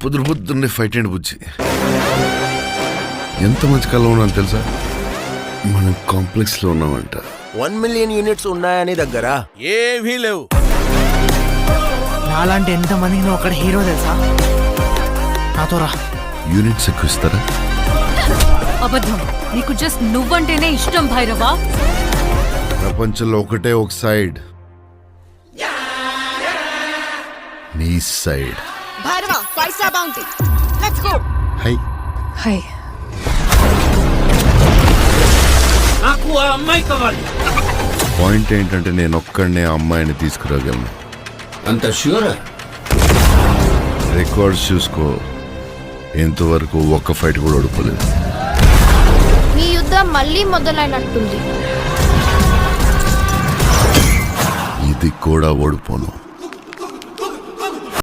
పొద్దున్నే fight and బుజ్జి ఎంత మంచి కళ ఉన్నాను తెలుసా? మనం కాంప్లెక్స్ లో ఉన్నామంట. 1 మిలియన్ యూనిట్స్ ఉన్నాయని దగ్గర ఏవీ లేవు. నాలాంటి ఎంతమందికి నువ్వు అక్కడ హీరో తెలుసా? నాతో రా. యూనిట్స్ ఎక్కువ ఇస్తారా? అబద్ధం. నీకు జస్ట్ నువ్వంటేనే ఇష్టం భైరవా. ప్రపంచంలో ఒకటే ఒక సైడ్, నీ side. Bhairava 5 star bounty. Let's go. High high. నాకు ఆ అమ్మాయి కావాలి. పాయింట్ ఏంటంటే నేను ఒక్కడనే ఆ అమ్మాయిని తీసుకురాగలను. అంత ష్యూరా? రికార్డ్స్ చూసుకో, ఇంతవరకు ఒక్క ఫైట్ కూడా ఓడిపోలేదు. మీ యుద్ధం మళ్ళీ మొదలైనట్టుంది. ఇది కూడా ఓడిపోను.